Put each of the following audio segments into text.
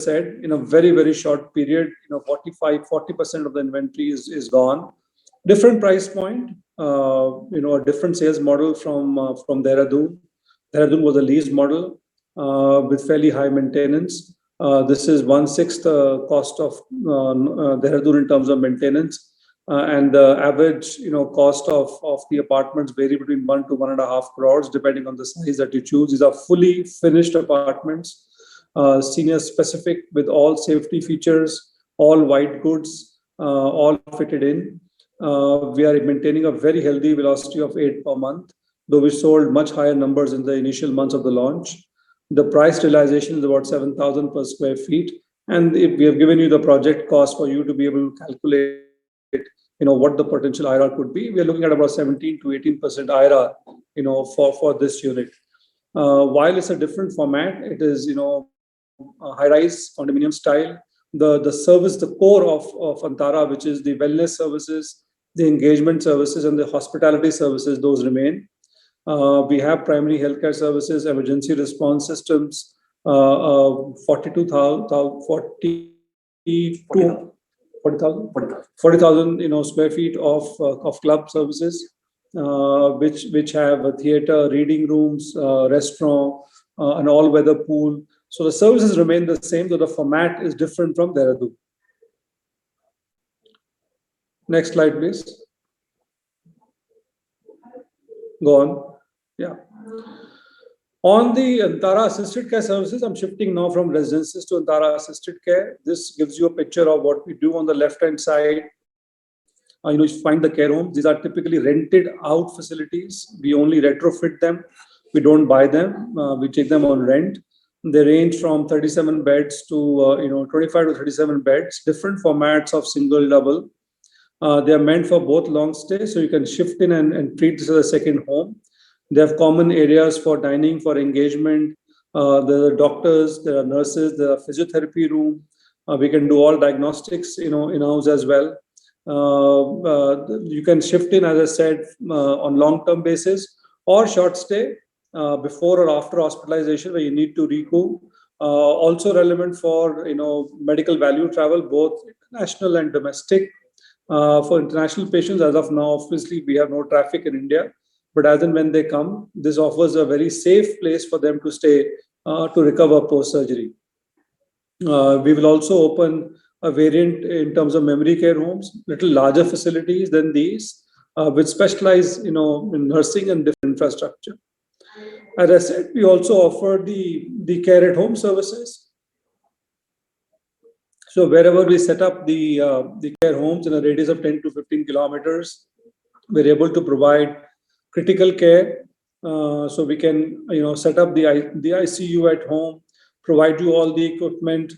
said, in a very, very short period, 40% of the inventory is gone. Different price point, a different sales model from Dehradun. Dehradun was a leased model with fairly high maintenance. This is 1/6 cost of Dehradun in terms of maintenance. And the average, cost of the apartments vary between 1 to 1.5 crores, depending on the size that you choose. These are fully finished apartments, senior specific with all safety features, all white goods, all fitted in. We are maintaining a very healthy velocity of 8 per month, though we sold much higher numbers in the initial months of the launch. The price realization is about 7,000 per square feet. And if we have given you the project cost for you to be able to calculate, what the potential IRR could be, we are looking at about 17 to 18% IRR, for this unit. While it's a different format, it is, a high-rise condominium style. The service, the core of Antara, which is the wellness services, the engagement services, and the hospitality services, those remain. We have primary healthcare services, emergency response systems, 40,000 square feet of club services, which have a theater, reading rooms, restaurant, an all-weather pool. So the services remain the same, though the format is different from Dehradun. Next slide, please. Go on. Yeah. On the Antara Assisted Care Services, I'm shifting now from residences to Antara Assisted Care. This gives you a picture of what we do on the left-hand side. You find the care homes. These are typically rented out facilities. We only retrofit them. We don't buy them. We take them on rent. They range from 37 beds to 25 to 37 beds, different formats of single, double. They are meant for both long stay, so you can shift in and treat this as a second home. They have common areas for dining, for engagement. There are doctors, there are nurses, there are physiotherapy room. We can do all diagnostics, in-house as well. You can shift in, as I said, on long-term basis or short stay before or after hospitalization where you need to recoup. Also relevant for, medical value travel, both international and domestic. For international patients, as of now, obviously, we have no traffic in India. But as and when they come, this offers a very safe place for them to stay to recover post-surgery. We will also open a variant in terms of memory care homes, little larger facilities than these, which specialize, in nursing and different infrastructure. As I said, we also offer the care at home services. So wherever we set up the care homes in a radius of 10 to 15 kilometers, we're able to provide critical care. So we can, set up the ICU at home, provide you all the equipment,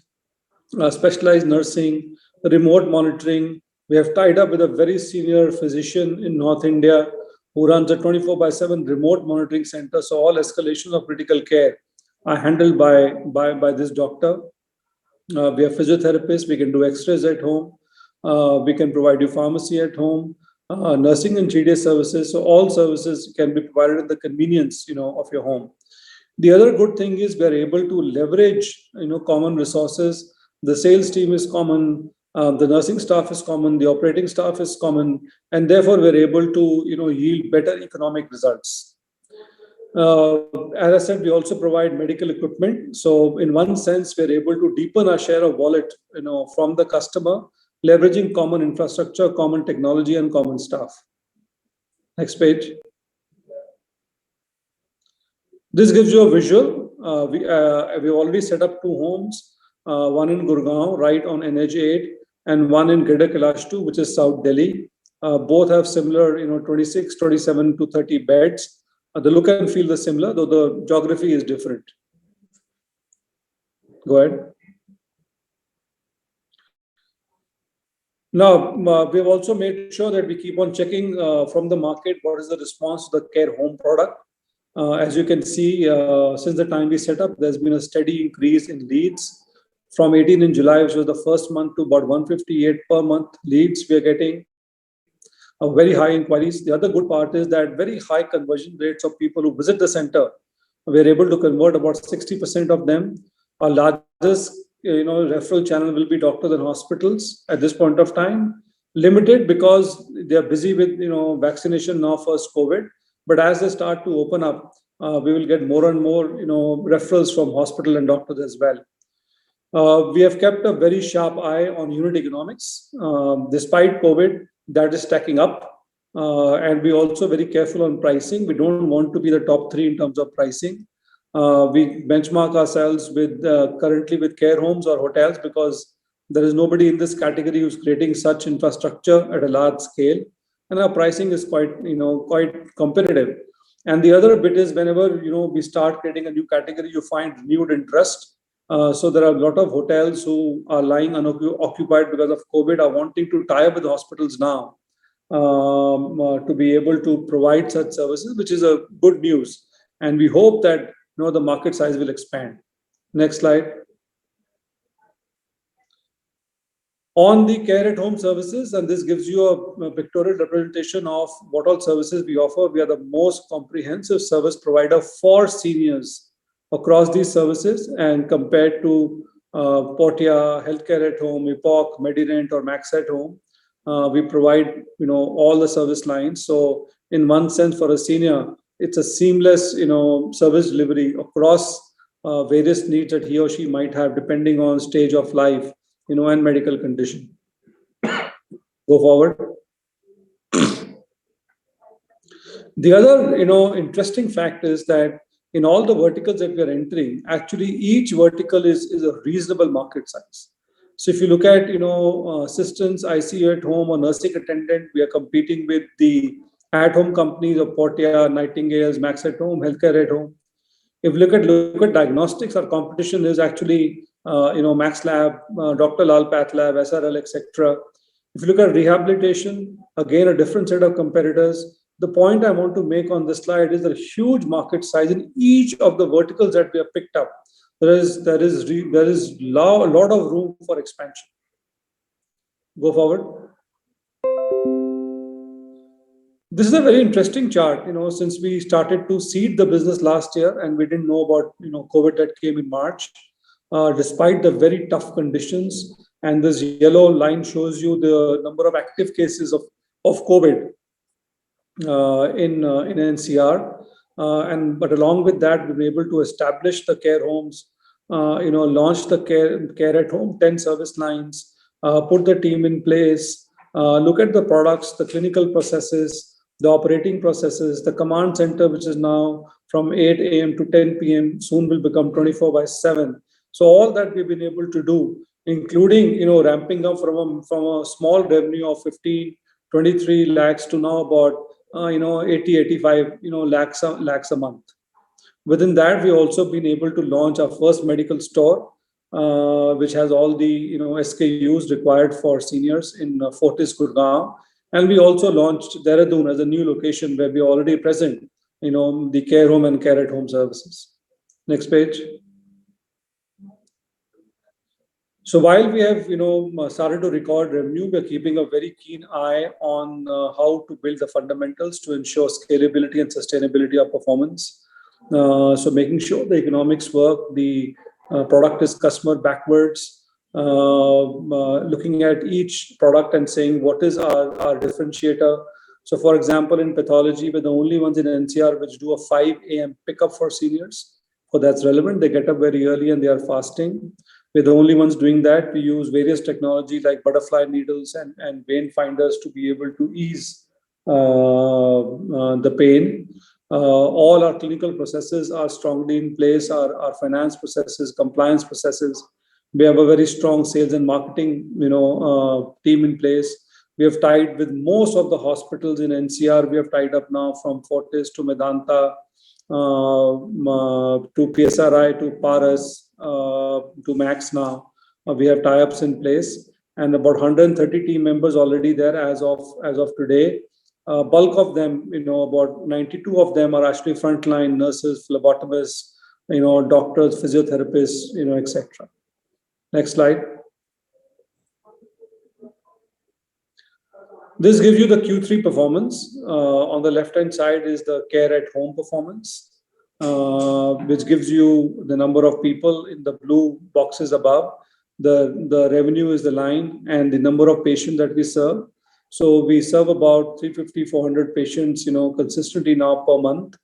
specialized nursing, remote monitoring. We have tied up with a very senior physician in North India who runs a 24/7 remote monitoring center. So all escalations of critical care are handled by this doctor. We have physiotherapists. We can do X-rays at home. We can provide you pharmacy at home, nursing and GDS services. So all services can be provided at the convenience, of your home. The other good thing is we are able to leverage, common resources. The sales team is common. The nursing staff is common. The operating staff is common, and therefore we're able to, yield better economic results. As I said, we also provide medical equipment. So in one sense, we're able to deepen our share of wallet, from the customer, leveraging common infrastructure, common technology, and common staff. Next page. This gives you a visual. We already set up 2 homes, one in Gurgaon, right on NH8, and one in Greater Kailash 2, which is South Delhi. Both have similar, 26, 27 to 30 beds. The look and feel is similar, though the geography is different. Go ahead. Now, we've also made sure that we keep on checking from the market what is the response to the care home product. As you can see, since the time we set up, there's been a steady increase in leads. From 18 in July, which was the first month, to about 158 per month leads we are getting. Very high inquiries. The other good part is that very high conversion rates of people who visit the center. We're able to convert about 60% of them. Our largest referral channel will be doctors and hospitals at this point of time. Limited because they are busy with vaccination now first COVID. But as they start to open up, we will get more and more referrals from hospital and doctors as well. We have kept a very sharp eye on unit economics. Despite COVID, that is stacking up. And we're also very careful on pricing. We don't want to be the top three in terms of pricing. We benchmark ourselves with currently with care homes or hotels because there is nobody in this category who's creating such infrastructure at a large scale, and our pricing is quite competitive. And the other bit is whenever we start creating a new category, you find renewed interest. So there are a lot of hotels who are lying unoccupied because of COVID are wanting to tie up with hospitals now to be able to provide such services, which is a good news. And we hope that the market size will expand. Next slide. On the care at home services, and this gives you a pictorial representation of what all services we offer. We are the most comprehensive service provider for seniors across these services, and compared to Portia, Healthcare at Home, Epoch, Medirent, or Max at Home, we provide all the service lines. So in one sense, for a senior, it's a seamless service delivery across various needs that he or she might have depending on stage of life and medical condition. Go forward. The other interesting fact is that in all the verticals that we are entering, actually each vertical is a reasonable market size. So if you look at assistants, ICU at home, or nursing attendant, we are competing with the at-home companies of Portia, Nightingales, Max at Home, Healthcare at Home. If you look at diagnostics, our competition is actually Max Lab, Dr. Lal Path Lab, SRL, etc. If you look at rehabilitation, again a different set of competitors. The point I want to make on this slide is the huge market size in each of the verticals that we have picked up. There is a lot of room for expansion. Go forward. This is a very interesting chart. Since we started to seed the business last year and we didn't know about COVID that came in March, despite the very tough conditions, and this yellow line shows you the number of active cases of COVID in NCR, but along with that, we've been able to establish the care homes, launch the care at home, 10 service lines, put the team in place, look at the products, the clinical processes, the operating processes, the command center, which is now from 8 a.m. to 10 p.m. soon will become 24/7. So all that we've been able to do, including ramping up from a small revenue of 23 lakhs to now about 85 lakhs a month. Within that, we've also been able to launch our first medical store, which has all the SKUs required for seniors in Fortis, Gurgaon. And we also launched Dehradun as a new location where we're already present, the care home and care at home services. Next page. So while we have started to record revenue, we're keeping a very keen eye on how to build the fundamentals to ensure scalability and sustainability of performance. So making sure the economics work, the product is customer backwards, looking at each product and saying what is our differentiator. So for example, in pathology, we're the only ones in NCR which do a 5 a.m. pickup for seniors. So that's relevant. They get up very early and they are fasting. We're the only ones doing that. We use various technology like butterfly needles and vein finders to be able to ease the pain. All our clinical processes are strongly in place, our finance processes, compliance processes. We have a very strong sales and marketing team in place. We have tied with most of the hospitals in NCR. We have tied up now from Fortis to Medanta, to PSRI, to Paras, to Max now. We have tie-ups in place and about 130 team members already there as of today. Bulk of them, about 92 of them are actually frontline nurses, phlebotomists, doctors, physiotherapists, etc. Next slide. This gives you the Q3 performance. On the left-hand side is the care at home performance, which gives you the number of people in the blue boxes above. the revenue is the line and the number of patients that we serve. So we serve about 350, 400 patients, consistently now per month.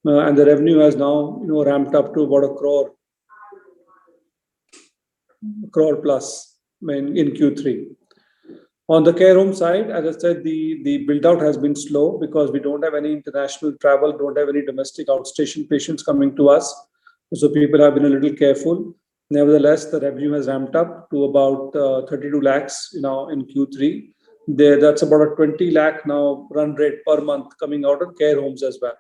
And the revenue has now, ramped up to about a crore plus in Q3. On the care home side, as I said, the build out has been slow because we don't have any international travel, don't have any domestic outstation patients coming to us. So people have been a little careful. Nevertheless, the revenue has ramped up to about 32 lakhs now in Q3. That's about a 20 lakh now run rate per month coming out of care homes as well.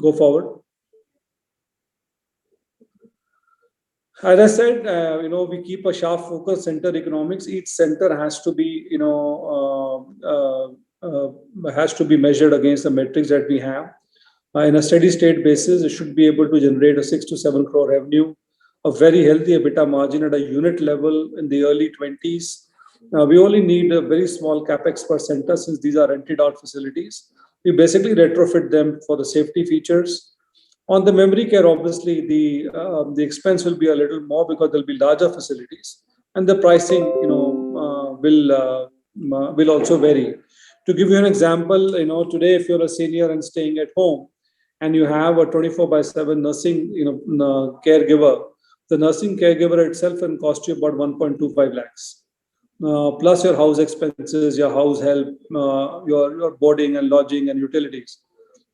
Go forward. As I said, we keep a sharp focus center economics. Each center has to be, has to be measured against the metrics that we have. In a steady state basis, it should be able to generate a 6 to 7 crore revenue, a very healthy EBITDA margin at a unit level in the early 20s. We only need a very small capex per center since these are rented out facilities. We basically retrofit them for the safety features. On the memory care, obviously, the expense will be a little more because there'll be larger facilities, and the pricing, will also vary. To give you an example, today if you're a senior and staying at home, and you have a 24/7 nursing, caregiver, the nursing caregiver itself can cost you about 1.25 lakhs. Plus your house expenses, your house help, your boarding and lodging and utilities.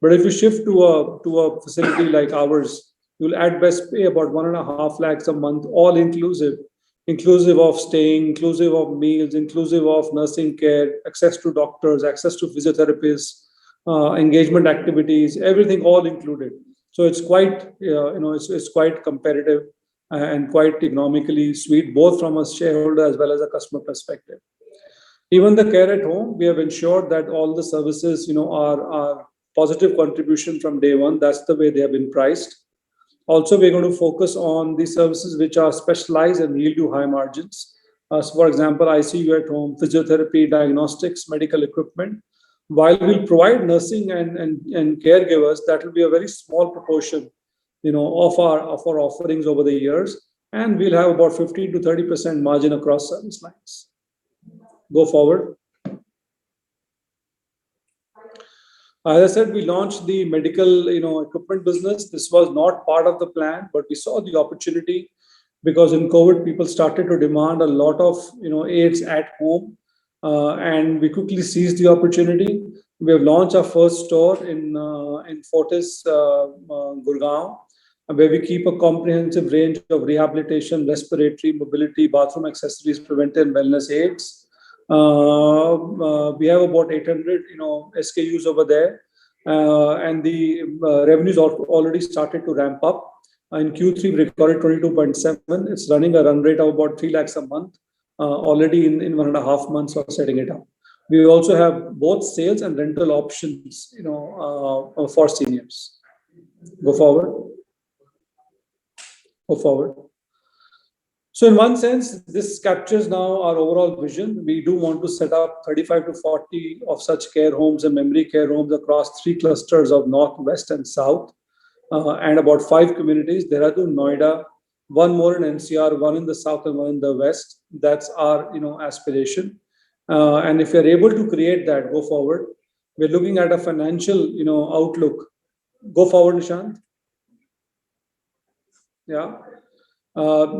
But if you shift to a facility like ours, you'll at best pay about 1.5 lakhs a month, all inclusive of staying, inclusive of meals, inclusive of nursing care, access to doctors, access to physiotherapists, engagement activities, everything all included. So it's quite, it's quite competitive and quite economically sweet, both from a shareholder as well as a customer perspective. Even the care at home, we have ensured that all the services, are positive contribution from day one. That's the way they have been priced. Also, we're going to focus on the services which are specialized and yield you high margins. So for example, ICU at home, physiotherapy, diagnostics, medical equipment. While we'll provide nursing and caregivers, that will be a very small proportion, of our offerings over the years, and we'll have about 15 to 30% margin across service lines. Go forward. As I said, we launched the medical, equipment business. This was not part of the plan, but we saw the opportunity because in COVID, people started to demand a lot of, aids at home, and we quickly seized the opportunity. We have launched our first store in Fortis, Gurgaon, where we keep a comprehensive range of rehabilitation, respiratory, mobility, bathroom accessories, preventive and wellness aids. We have about 800, SKUs over there, and the revenues already started to ramp up. In Q3, we recorded 22.7. It's running a run rate of about 3 lakhs a month, already in 1.5 months of setting it up. We also have both sales and rental options, for seniors. Go forward. Go forward. So in one sense, this captures now our overall vision. We do want to set up 35 to 40 of such care homes and memory care homes across 3 clusters of North, West, and South, and about 5 communities, Dehradun, Noida, 1 more in NCR, 1 in the South and 1 in the West. That's our, aspiration. And if you're able to create that, go forward. We're looking at a financial, outlook. Go forward, Nishant. Yeah.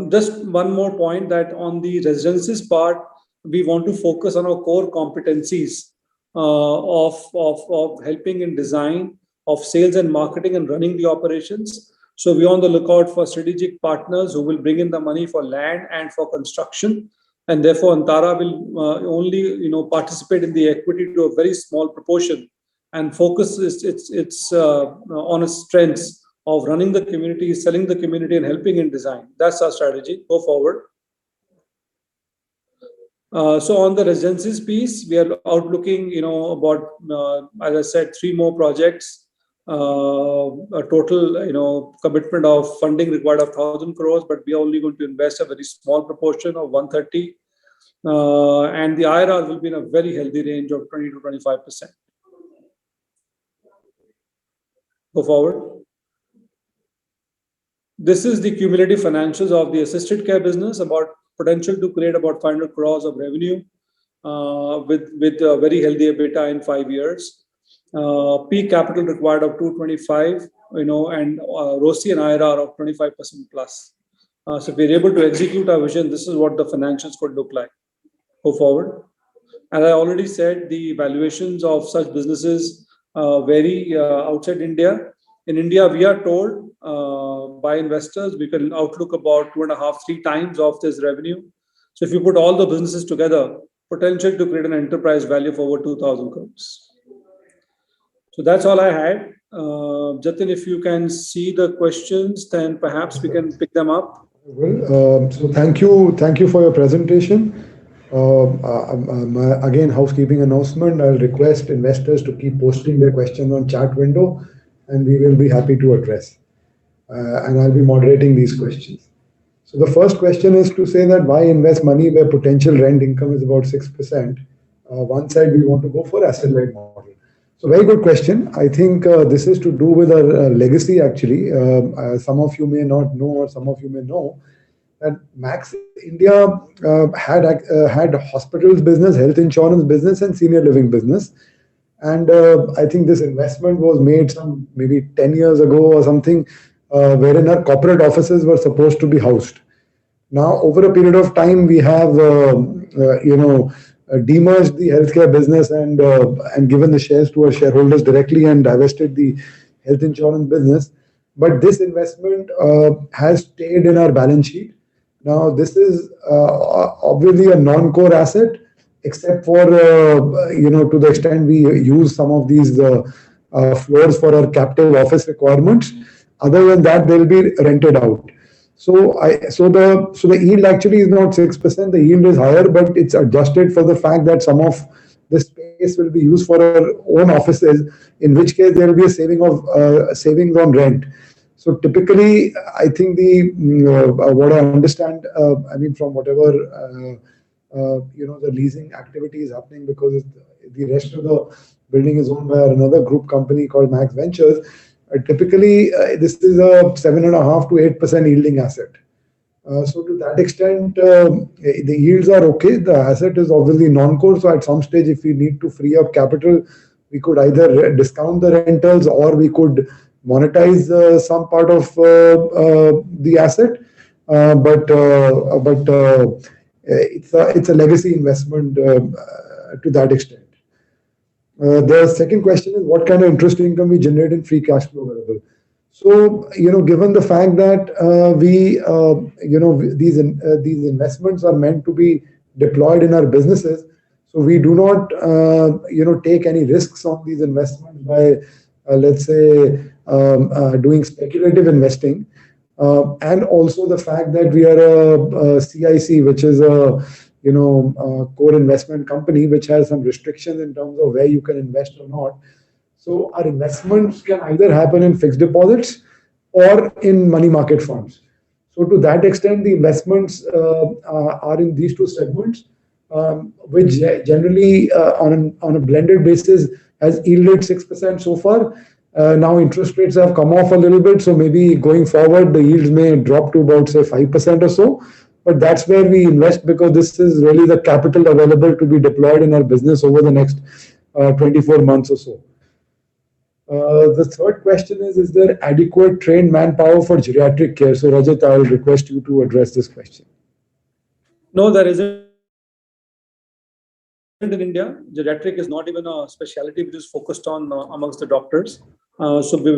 Just one more point that on the residences part, we want to focus on our core competencies of helping in design, of sales and marketing and running the operations. So we're on the lookout for strategic partners who will bring in the money for land and for construction. And therefore, Antara will only, participate in the equity to a very small proportion and focus its on its strengths of running the community, selling the community, and helping in design. That's our strategy. Go forward. So on the residences piece, we are outlooking, about, as I said, 3 more projects, a total, commitment of funding required of 1,000 crores, but we are only going to invest a very small proportion of 130. And the IRR will be in a very healthy range of 20 to 25%. Go forward. This is the cumulative financials of the assisted care business, about potential to create about 500 crores of revenue with a very healthy EBITDA in 5 years. Peak capital required of 225, and ROCE and IRR of 25% plus. So if we're able to execute our vision, this is what the financials could look like go forward. As I already said, the valuations of such businesses vary outside India. In India, we are told by investors we can outlook about 2.5, 3 times of this revenue. So if you put all the businesses together, potential to create an enterprise value of over 2,000 crores. So that's all I had. Jatin, if you can see the questions, then perhaps we can pick them up. Well, so thank you for your presentation. Again, housekeeping announcement. I'll request investors to keep posting their questions on chat window, and we will be happy to address. And I'll be moderating these questions. So the first question is to say that why invest money where potential rent income is about 6%? One side we want to go for asset-light model. So very good question. I think this is to do with our legacy actually. Some of you may not know, or some of you may know that Max India had hospitals business, health insurance business, and senior living business. And I think this investment was made some maybe 10 years ago or something, wherein our corporate offices were supposed to be housed. Now, over a period of time, we have, demerged the healthcare business and given the shares to our shareholders directly and divested the health insurance business. But this investment has stayed in our balance sheet. Now, this is obviously a non-core asset, except for, to the extent we use some of these floors for our captive office requirements. Other than that, they'll be rented out. So the yield actually is not 6%. The yield is higher, but it's adjusted for the fact that some of the space will be used for our own offices, in which case there will be a savings on rent. So typically, I think what I understand, from whatever the leasing activity is happening, because the rest of the building is owned by another group company called Max Ventures. Typically, this is a 7.5% to 8% yielding asset. So to that extent, the yields are okay. The asset is obviously non-core. So at some stage, if we need to free up capital, we could either discount the rentals or we could monetize some part of the asset. But it's a legacy investment to that extent. The second question is what kind of interest income we generate in free cash flow available. So, given the fact that these investments are meant to be deployed in our businesses, so we do not, take any risks on these investments by, let's say, doing speculative investing. And also the fact that we are a CIC, which is a core investment company, which has some restrictions in terms of where you can invest or not. So our investments can either happen in fixed deposits or in money market funds. So to that extent, the investments are in these two segments, which generally on a blended basis has yielded 6% so far. Now interest rates have come off a little bit, so maybe going forward the yields may drop to about say 5% or so. But that's where we invest, because this is really the capital available to be deployed in our business over the next 24 months or so. The third question is there adequate trained manpower for geriatric care? So Rajat, I will request you to address this question. No, there isn't in India. Geriatric is not even a specialty which is focused on amongst the doctors. So we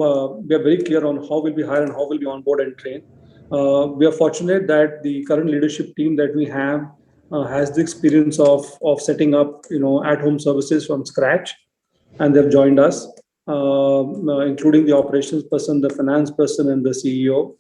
are very clear on how will we hire and how will we onboard and train. We are fortunate that the current leadership team that we have has the experience of setting up at-home services from scratch, and they've joined us, including the operations person, the finance person, and the CEO.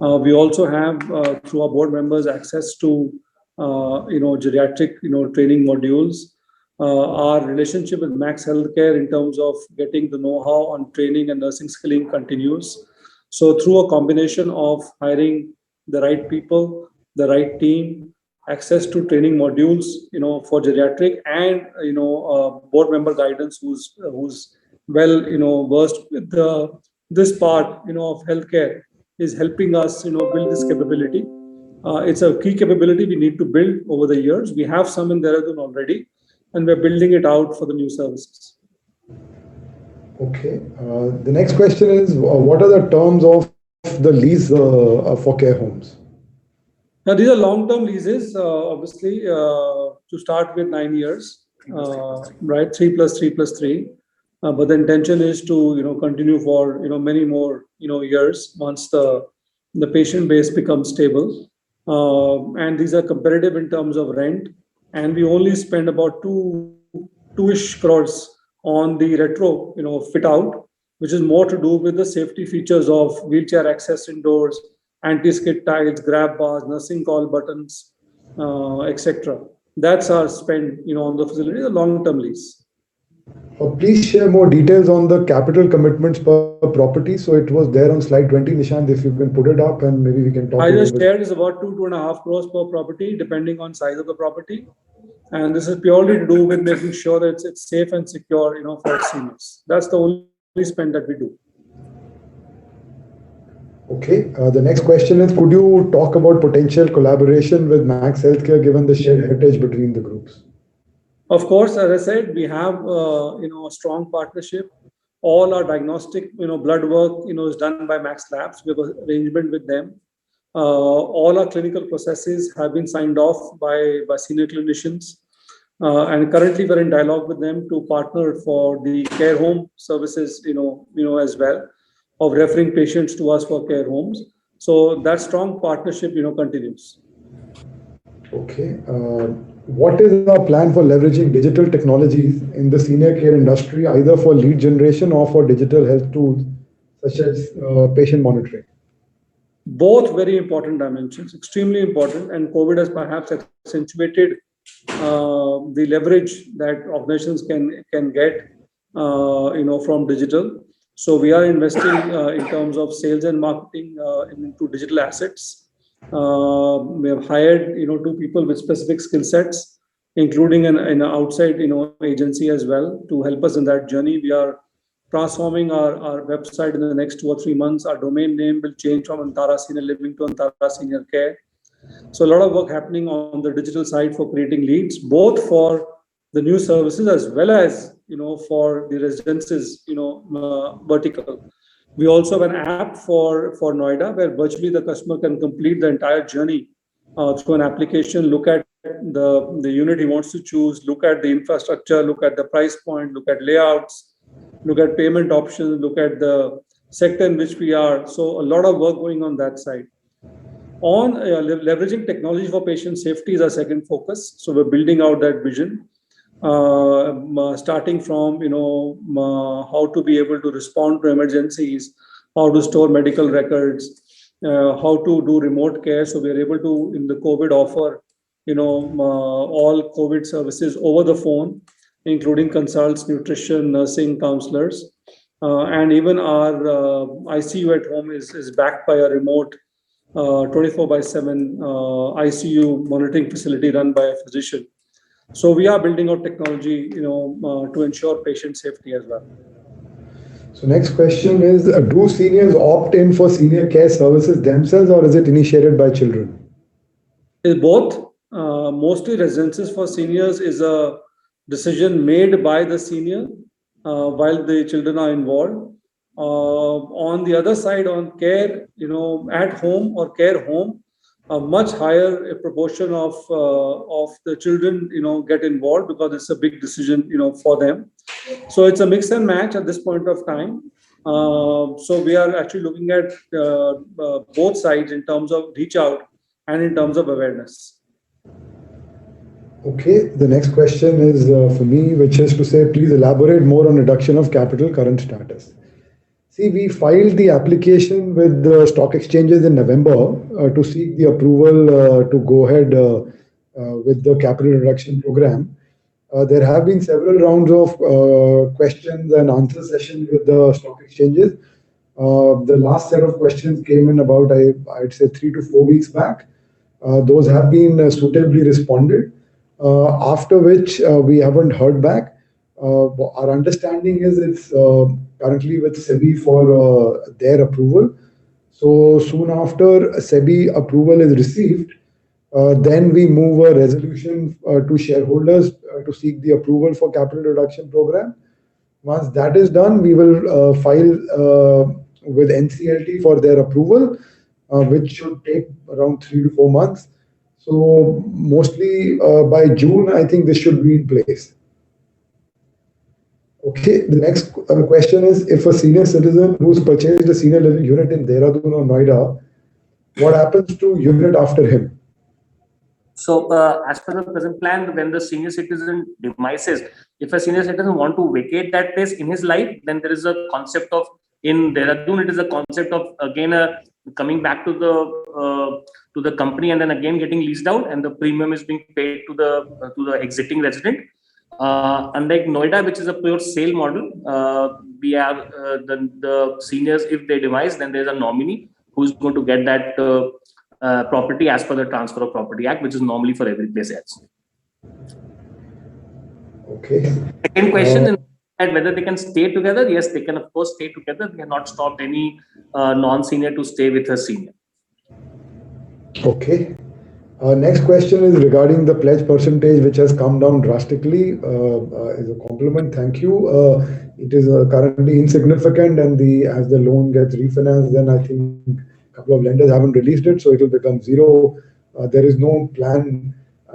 We also have through our board members access to geriatric training modules. Our relationship with Max Healthcare in terms of getting the know-how on training and nursing skilling continues. So through a combination of hiring the right people, the right team, access to training modules, for geriatric, and board member guidance who's well versed with this part of healthcare. is helping us, build this capability. It's a key capability we need to build over the years. We have some in Dehradun already, and we're building it out for the new services. Okay. The next question is, what are the terms of the lease for care homes? Now, these are long-term leases, obviously, to start with 9 years, right? 3 plus 3 plus 3. But the intention is to, continue for, many more, years once the patient base becomes stable. And these are competitive in terms of rent. And we only spend about 2-ish crores on the retro, fit out, which is more to do with the safety features of wheelchair access indoors, anti-skid tiles, grab bars, nursing call buttons, etc. That's our spend, on the facility, the long-term lease. Please share more details on the capital commitments per property. So it was there on slide 20, Nishant, if you can put it up and maybe we can talk. I just shared is about 2.5 crores per property, depending on size of the property. And this is purely to do with making sure that it's safe and secure, for seniors. That's the only spend that we do. Okay. The next question is, could you talk about potential collaboration with Max Healthcare given the shared heritage between the groups? Of course, as I said, we have a strong partnership. All our diagnostic blood work is done by Max Labs. We have an arrangement with them. All our clinical processes have been signed off by senior clinicians. And currently we're in dialogue with them to partner for the care home services, as well, of referring patients to us for care homes. So that strong partnership, continues. Okay. What is our plan for leveraging digital technologies in the senior care industry, either for lead generation or for digital health tools, such as patient monitoring? Both very important dimensions, extremely important, and COVID has perhaps accentuated the leverage that organizations can get, from digital. So we are investing in terms of sales and marketing into digital assets. We have hired, 2 people with specific skill sets, including an outside, agency as well to help us in that journey. We are transforming our website in the next 2 or 3 months. Our domain name will change from Antara Senior Living to Antara Senior Care. So a lot of work happening on the digital side for creating leads, both for the new services as well as, for the residences, vertical. We also have an app for Noida where virtually the customer can complete the entire journey through an application, look at the unit he wants to choose, look at the infrastructure, look at the price point, look at layouts, look at payment options, look at the sector in which we are. So a lot of work going on that side. On leveraging technology for patient safety is our second focus. So we're building out that vision, starting from how to be able to respond to emergencies, how to store medical records, how to do remote care. So we're able to, in the COVID, offer all COVID services over the phone, including consults, nutrition, nursing, counselors, and even our ICU at home is backed by a remote 24/7 ICU monitoring facility run by a physician. So we are building out technology, to ensure patient safety as well. So next question is, do seniors opt in for senior care services themselves, or is it initiated by children? It's both. Mostly residences for seniors is a decision made by the senior while the children are involved. On the other side, on care, at home or care home, a much higher proportion of the children, get involved because it's a big decision, for them. So it's a mix and match at this point of time. So we are actually looking at both sides in terms of reach out and in terms of awareness. Okay, the next question is for me, which is to say, please elaborate more on reduction of capital current status. See, we filed the application with the stock exchanges in November to seek the approval to go ahead with the capital reduction program. There have been several rounds of questions and answer sessions with the stock exchanges. The last set of questions came in about, I'd say, 3 to 4 weeks back. Those have been suitably responded, after which we haven't heard back. Our understanding is it's currently with SEBI for their approval. So soon after SEBI approval is received, then we move a resolution to shareholders to seek the approval for capital reduction program. Once that is done, we will file with NCLT for their approval, which should take around 3 to 4 months. So mostly by June, I think this should be in place. Okay, the next question is, if a senior citizen who's purchased a senior living unit in Dehradun or Noida, what happens to unit after him? So, as per the present plan, when the senior citizen demises, if a senior citizen want to vacate that place in his life, then there is a concept of, in Dehradun, it is a concept of again coming back to the company and then again getting leased out, and the premium is being paid to the exiting resident. Unlike Noida, which is a pure sale model, we have the seniors, if they demise, then there's a nominee who's going to get that property as per the Transfer of Property Act, which is normally for every place else. Okay. Second question is whether they can stay together. Yes, they can of course stay together. We have not stopped any non-senior to stay with a senior. Okay. Next question is regarding the pledge percentage, which has come down drastically. Is a compliment. Thank you. It is currently insignificant, and as the loan gets refinanced, then I think a couple of lenders haven't released it, so it will become zero. There is no plan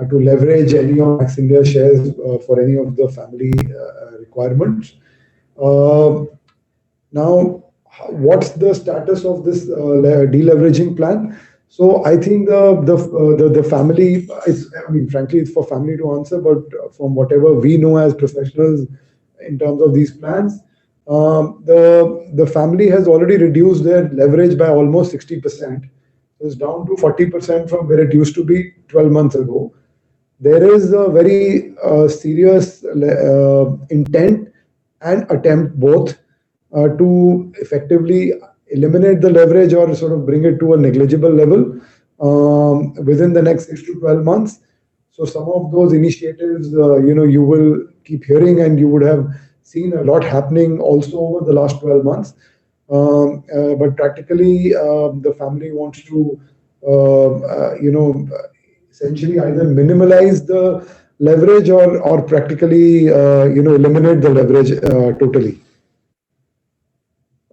to leverage any of Max India shares for any of the family requirements. Now, what's the status of this deleveraging plan? So I think the family, frankly, it's for family to answer, but from whatever we know as professionals in terms of these plans, the family has already reduced their leverage by almost 60%. It's down to 40% from where it used to be 12 months ago. There is a very serious intent and attempt both to effectively eliminate the leverage or sort of bring it to a negligible level within the next 6 to 12 months. So some of those initiatives, you will keep hearing, and you would have seen a lot happening also over the last 12 months. But practically, the family wants to, essentially either minimalize the leverage or practically, eliminate the leverage totally.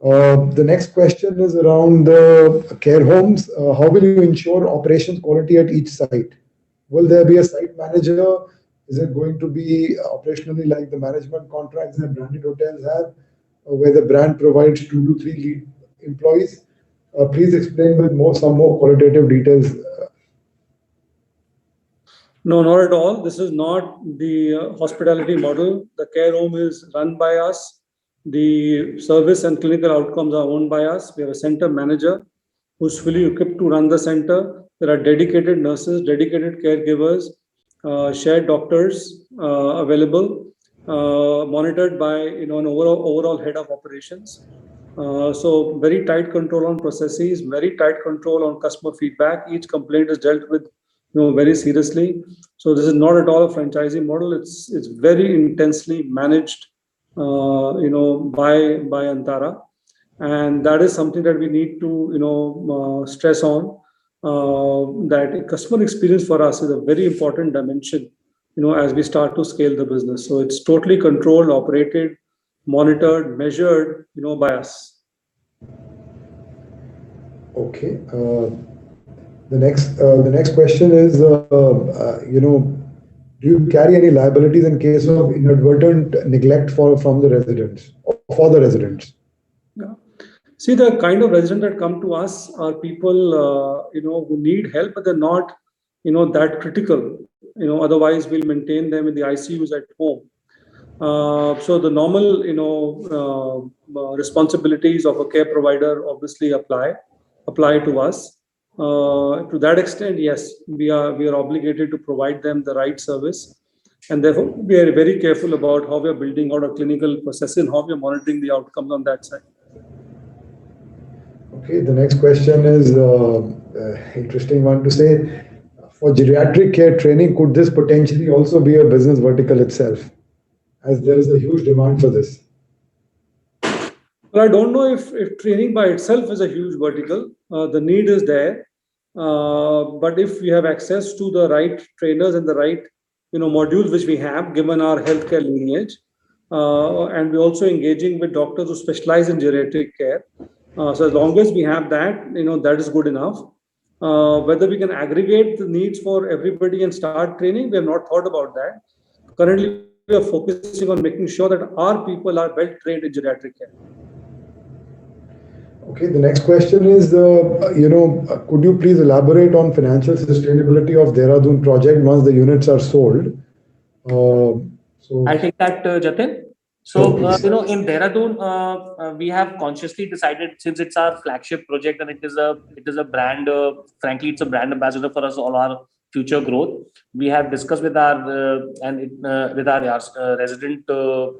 The next question is around the care homes. How will you ensure operations quality at each site? Will there be a site manager? Is it going to be operationally like the management contracts that branded hotels have, where the brand provides 2 to 3 lead employees? Please explain with some more qualitative details. No, not at all. This is not the hospitality model. The care home is run by us. The service and clinical outcomes are owned by us. We have a center manager who's fully equipped to run the center. There are dedicated nurses, dedicated caregivers, shared doctors available, monitored by an overall head of operations. So very tight control on processes, very tight control on customer feedback. Each complaint is dealt with very seriously. So this is not at all a franchising model. It's very intensely managed by Antara, and that is something that we need to stress on, that customer experience for us is a very important dimension as we start to scale the business. So it's totally controlled, operated, monitored, measured by us. Okay. The next question is, do you carry any liabilities in case of inadvertent neglect from the residents or for the residents? Yeah. See, the kind of residents that come to us are people who need help, but they're not that critical. Otherwise we'll maintain them in the ICUs at home. So the normal responsibilities of a care provider obviously apply to us. To that extent, yes, we are obligated to provide them the right service, and therefore we are very careful about how we are building out a clinical process and how we are monitoring the outcomes on that side. Okay, the next question is interesting one to say. For geriatric care training, could this potentially also be a business vertical itself, as there is a huge demand for this? Well, I don't know if training by itself is a huge vertical. The need is there. But if we have access to the right trainers and the right, modules which we have, given our healthcare lineage, and we're also engaging with doctors who specialize in geriatric care. So as long as we have that, that is good enough. Whether we can aggregate the needs for everybody and start training, we have not thought about that. Currently, we are focusing on making sure that our people are well trained in geriatric care. Okay, the next question is, could you please elaborate on financial sustainability of Dehradun project once the units are sold? I'll take that, Jatin. So, in Dehradun, we have consciously decided, since it's our flagship project and it is a brand, frankly, it's a brand ambassador for us, all our future growth. We have discussed with our resident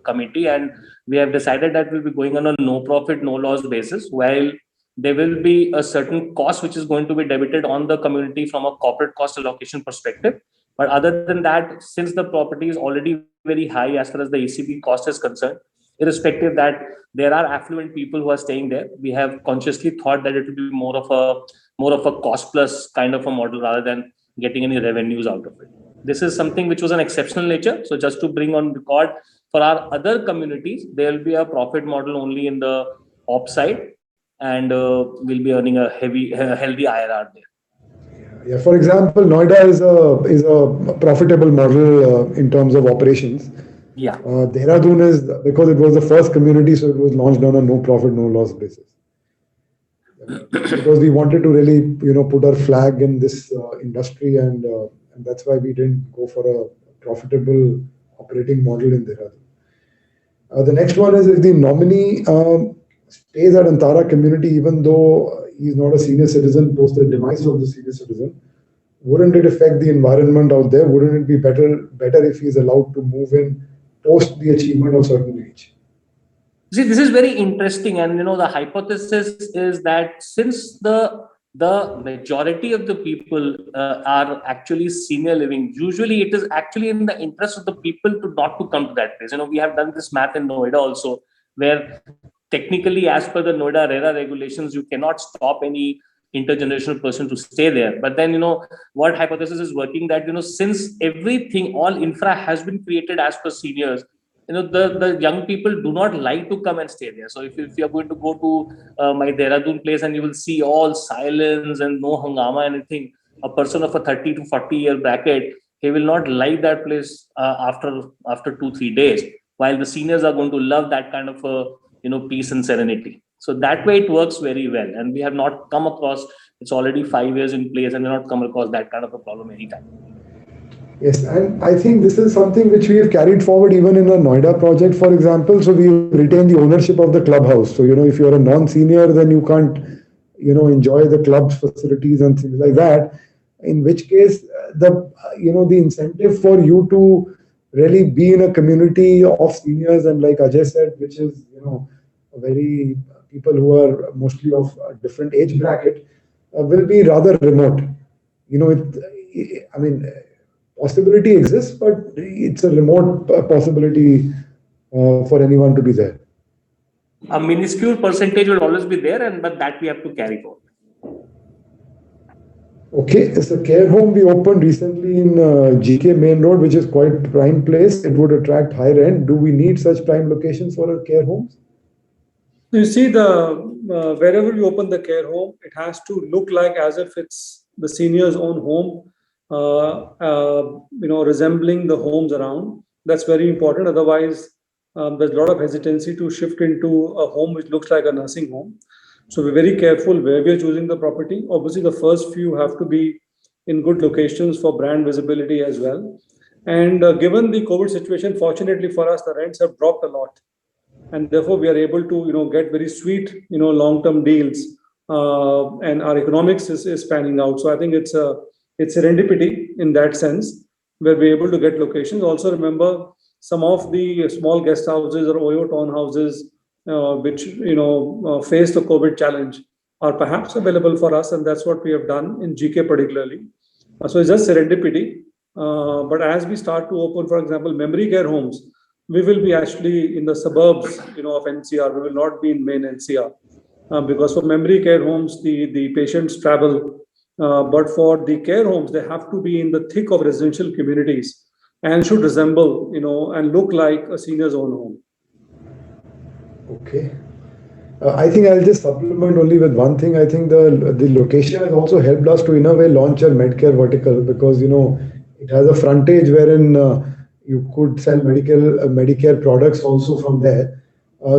committee, and we have decided that we'll be going on a no profit, no loss basis, while there will be a certain cost which is going to be debited on the community from a corporate cost allocation perspective. But other than that, since the property is already very high as far as the ECB cost is concerned, irrespective that there are affluent people who are staying there, we have consciously thought that it will be more of a cost plus kind of a model rather than getting any revenues out of it. This is something which was an exceptional nature. So just to bring on record, for our other communities, there will be a profit model only in the op side, and we'll be earning a healthy IRR there. Yeah, for example, Noida is a profitable model in terms of operations. Yeah. Dehradun is, because it was the first community, so it was launched on a no profit, no loss basis. Because we wanted to really, put our flag in this industry, and that's why we didn't go for a profitable operating model in Dehradun. The next one is, if the nominee stays at Antara community, even though he's not a senior citizen post the demise of the senior citizen, wouldn't it affect the environment out there? Wouldn't it be better if he's allowed to move in post the achievement of certain age? See, this is very interesting, and the hypothesis is that since the majority of the people are actually senior living, usually it is actually in the interest of the people to not to come to that place. We have done this math in Noida also, where technically, as per the Noida RERA regulations, you cannot stop any intergenerational person to stay there. But then, what hypothesis is working that, since everything, all infra has been created as per seniors, the young people do not like to come and stay there. So if you're going to go to my Dehradun place and you will see all silence and no hangama, anything, a person of a 30 to 40 year bracket, he will not like that place after 2-3 days, while the seniors are going to love that kind of peace and serenity. So that way it works very well, and we have not come across, it's already 5 years in place, and we have not come across that kind of a problem anytime. Yes, and I think this is something which we have carried forward even in a Noida project, for example. So we retain the ownership of the clubhouse. So, if you're a non-senior, then you can't, enjoy the club's facilities and things like that. In which case, the incentive for you to really be in a community of seniors, and like Ajay said, which is, very people who are mostly of a different age bracket, will be rather remote. Possibility exists, but it's a remote possibility for anyone to be there. A minuscule percentage will always be there, but that we have to carry forward. Okay, it's a care home we opened recently in GK Main Road, which is quite prime place. It would attract high rent. Do we need such prime locations for our care homes? You see, wherever you open the care home, it has to look like as if it's the senior's own home. Resembling the homes around. That's very important. Otherwise, there's a lot of hesitancy to shift into a home which looks like a nursing home. So we're very careful where we are choosing the property. Obviously, the first few have to be in good locations for brand visibility as well. And given the COVID situation, fortunately for us, the rents have dropped a lot. And therefore, we are able to, get very sweet, long-term deals. And our economics is panning out. So I think it's serendipity in that sense, where we're able to get locations. Also remember, some of the small guest houses or OYO townhouses, which face the COVID challenge, are perhaps available for us, and that's what we have done in GK particularly. So it's just serendipity. But as we start to open, for example, memory care homes, we will be actually in the suburbs, of NCR. We will not be in main NCR. Because for memory care homes, the patients travel, but for the care homes, they have to be in the thick of residential communities and should resemble, and look like a senior's own home. Okay. I think I'll just supplement only with one thing. I think the location has also helped us to, in a way, launch our Medcare vertical, because it has a frontage wherein you could sell Medicare products also from there.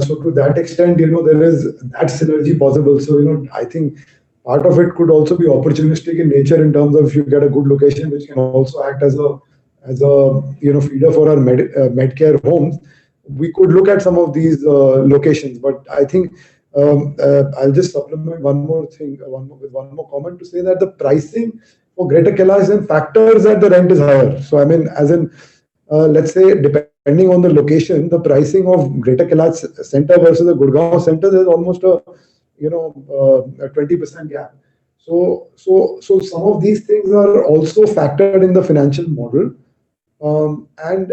So to that extent, there is that synergy possible. So I think part of it could also be opportunistic in nature, in terms of if you get a good location which can also act as a feeder for our Medcare homes. We could look at some of these locations, but I think I'll just supplement one more thing, with one more comment, to say that the pricing for Greater Kailash then factors that the rent is higher. So I mean, as in, let's say, depending on the location, the pricing of Greater Kailash center versus the Gurgaon center, there's almost a 20% gap. So some of these things are also factored in the financial model. And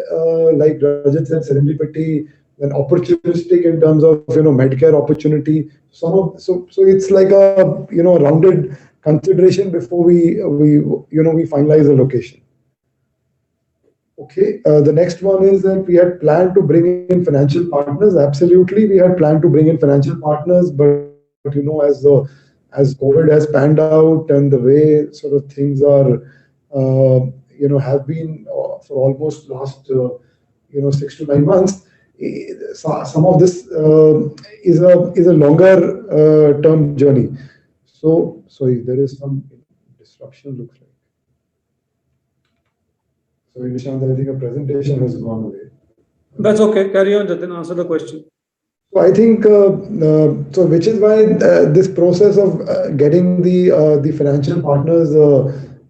like Rajat said, serendipity, then opportunistic in terms of Medicare opportunity. So it's like a rounded consideration before we finalize the location. Okay. The next one is that we had planned to bring in financial partners. Absolutely, we had planned to bring in financial partners, but as COVID has panned out and the way sort of things are, have been for almost last 6 to 9 months. Some of this is a longer term journey. So sorry, there is some disruption, looks like. Sorry, Nishant, I think a presentation has gone away. That's okay. Carry on, Jatin. Answer the question. So I think which is why this process of getting the financial partners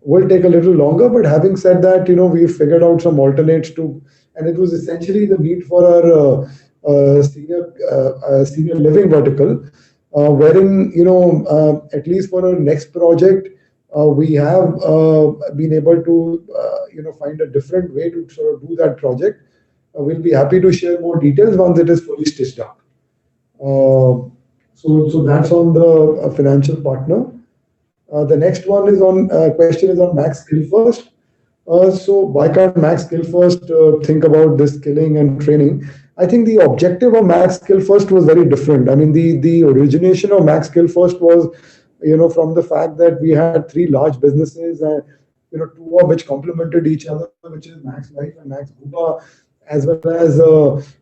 will take a little longer. But having said that, we've figured out some alternates to, and it was essentially the need for our senior living vertical, wherein at least for our next project, we have been able to find a different way to sort of do that project. We'll be happy to share more details once it is fully stitched up. So that's on the financial partner. The next one is on question is on Max Skill First. So why can't Max Skill First think about this skilling and training? I think the objective of Max Skill First was very different. I mean, the origination of Max Skill First was, from the fact that we had 3 large businesses, and 2 of which complemented each other, which is Max Life and Max Bupa, as well as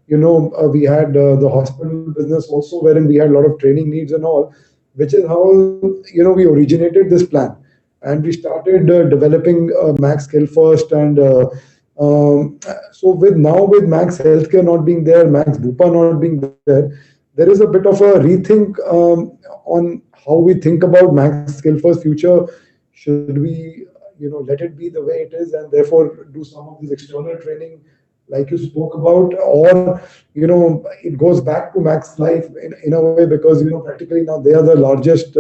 we had the hospital business also, wherein we had a lot of training needs and all, which is how we originated this plan, and we started developing Max Skill First, and so with Max Healthcare not being there, Max Bupa not being there is a bit of a rethink on how we think about Max Skill First future. Should we let it be the way it is, and therefore do some of this external training like you spoke about, or it goes back to Max Life in a way, because practically now they are the largest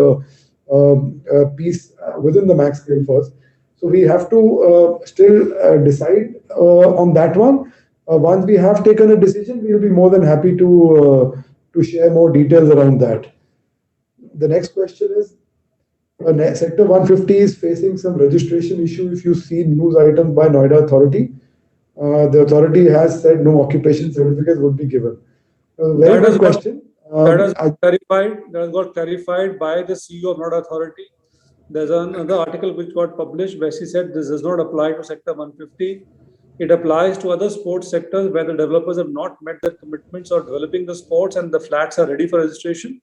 piece within the Max Skill First. So we have to still decide on that one. Once we have taken a decision, we will be more than happy to share more details around that. The next question is, Sector 150 is facing some registration issue. If you see news items by Noida Authority, the authority has said no occupation certificate would be given. Very good question. That has got clarified by the CEO of Noida Authority. There's another article which got published where she said this does not apply to Sector 150. It applies to other sports sectors where the developers have not met their commitments of developing the sports and the flats are ready for registration.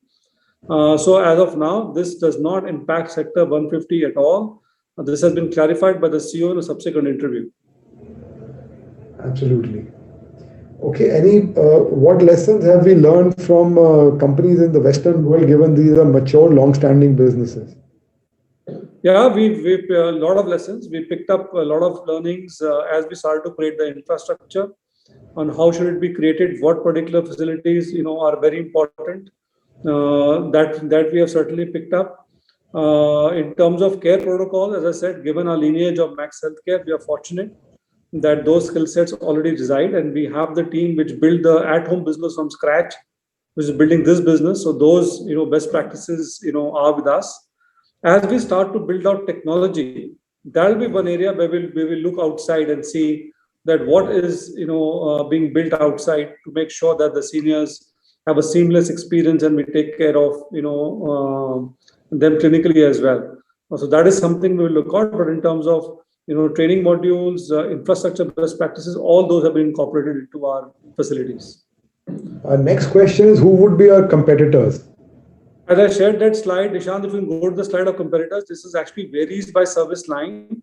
So as of now, this does not impact Sector 150 at all. This has been clarified by the CEO in a subsequent interview. Absolutely. Okay. What lessons have we learned from companies in the Western world, given these are mature, long-standing businesses? Yeah, we've a lot of lessons. We picked up a lot of learnings as we started to create the infrastructure on how should it be created, what particular facilities are very important. That we have certainly picked up. In terms of care protocol, as I said, given our lineage of Max Healthcare, we are fortunate that those skill sets already reside, and we have the team which build the at-home business from scratch, which is building this business. So those best practices are with us. As we start to build out technology, that will be one area where we will look outside and see that what is being built outside to make sure that the seniors have a seamless experience and we take care of them clinically as well. So that is something we will look at. But in terms of training modules, infrastructure best practices, all those have been incorporated into our facilities. Our next question is, who would be our competitors? As I shared that slide, Nishant, if you go to the slide of competitors, this is actually varies by service line,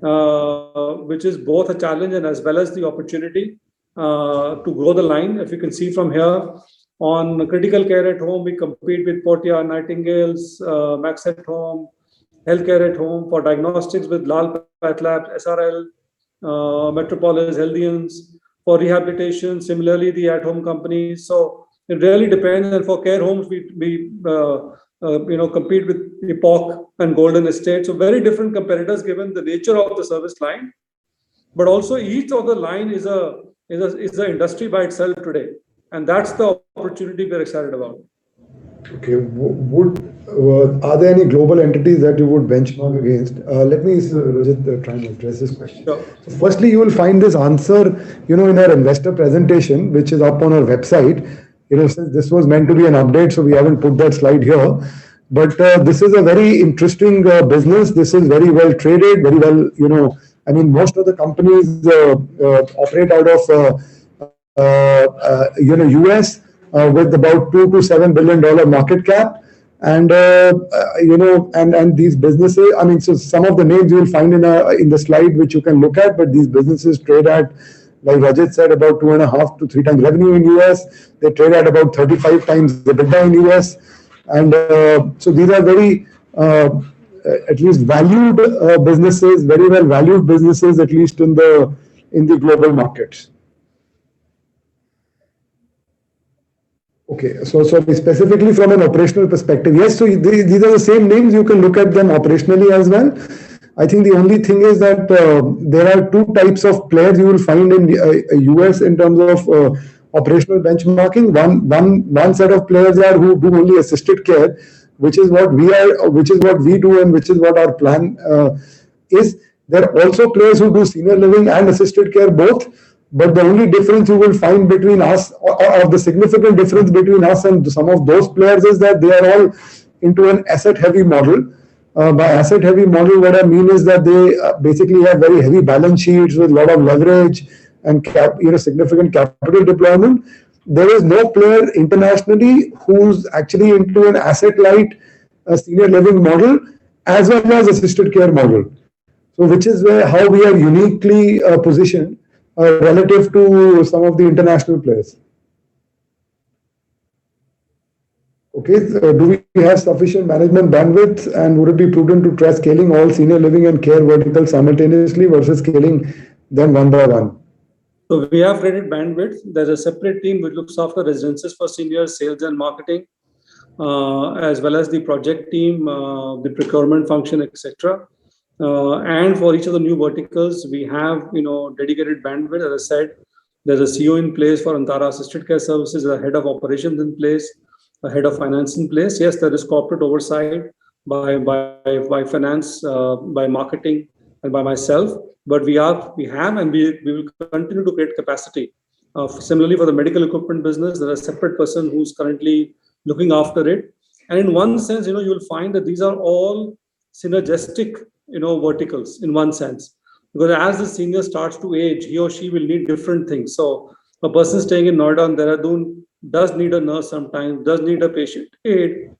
which is both a challenge and as well as the opportunity to grow the line. If you can see from here, on critical care at home, we compete with Portia, Nightingales, Max at Home, Healthcare at Home. For diagnostics with Lal Path Labs, SRL, Metropolis, Healthians. For rehabilitation, similarly, the at-home companies. So it really depends. And for care homes, we compete with Epoch and Golden Estate. So very different competitors given the nature of the service line. But also each of the line is a industry by itself today. And that's the opportunity we're excited about. Okay. Are there any global entities that you would benchmark against? Let me, Rajat, try and address this question. Sure. So firstly, you will find this answer, in our investor presentation, which is up on our website. Since this was meant to be an update, so we haven't put that slide here. But this is a very interesting business. This is very well traded, very well, most of the companies operate out of US with about $2 to $7 billion market cap. And and these businesses, so some of the names you will find in the slide which you can look at, but these businesses trade at, like Rajat said, about 2.5 to 3 times revenue in US. They trade at about 35 times the EBITDA in US. And so these are very, at least valued businesses, very well valued businesses, at least in the global markets. Okay, so specifically from an operational perspective, yes, so these are the same names, you can look at them operationally as well. I think the only thing is that there are two types of players you will find in US in terms of operational benchmarking. One set of players are who do only assisted care, which is what we do, and which is what our plan is. There are also players who do senior living and assisted care both. But the only difference you will find between us, or the significant difference between us and some of those players, is that they are all into an asset-heavy model. By asset-heavy model, what I mean is that they basically have very heavy balance sheets with a lot of leverage and significant capital deployment. There is no player internationally who's actually into an asset-light senior living model as well as assisted care model. So, which is how we are uniquely positioned relative to some of the international players. Okay, do we have sufficient management bandwidth, and would it be prudent to try scaling all senior living and care verticals simultaneously versus scaling them one by one? So we have created bandwidth. There's a separate team which looks after residences for seniors, sales and marketing, as well as the project team, the procurement function, etc. And for each of the new verticals, we have dedicated bandwidth. As I said, there's a CEO in place for Antara Assisted Care Services, a head of operations in place, a head of finance in place. Yes, there is corporate oversight by finance, by marketing, and by myself. But we have and we will continue to create capacity. Similarly, for the medical equipment business, there's a separate person who's currently looking after it. And in one sense, you'll find that these are all synergistic verticals in one sense, because as the senior starts to age, he or she will need different things. So a person staying in Noida and Dehradun does need a nurse sometimes, does need a patient aid,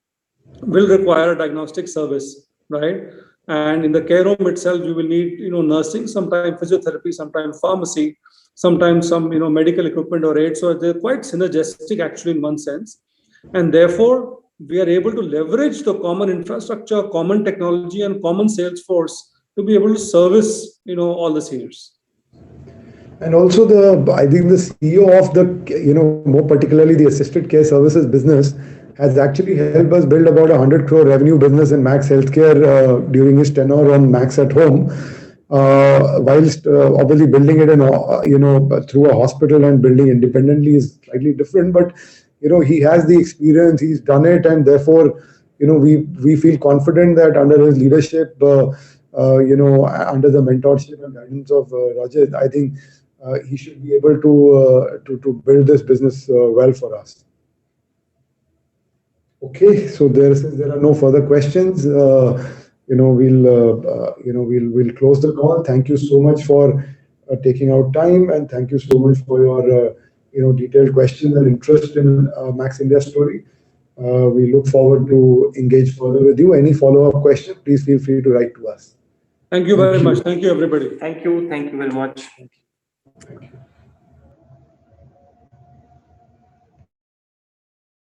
will require a diagnostic service, right? And in the care home itself, you will need nursing, sometimes physiotherapy, sometimes pharmacy, sometimes some medical equipment or aid. So they're quite synergistic actually in one sense, and therefore we are able to leverage the common infrastructure, common technology, and common sales force to be able to service, all the seniors. And also I think the CEO of the, more particularly the assisted care services business, has actually helped us build about 100 crore revenue business in Max Healthcare during his tenure on Max at Home. whilst obviously building it in through a hospital and building independently is slightly different, but he has the experience, he's done it, and therefore we feel confident that under his leadership, under the mentorship and guidance of Rajat, I think he should be able to build this business well for us. Okay, so there are no further questions. We'll close the call. Thank you so much for taking out time, and thank you so much for your detailed questions and interest in Max India story. We look forward to engage further with you. Any follow-up question, please feel free to write to us. Thank you very much. Thank you, everybody. Thank you. Thank you very much. Thank you.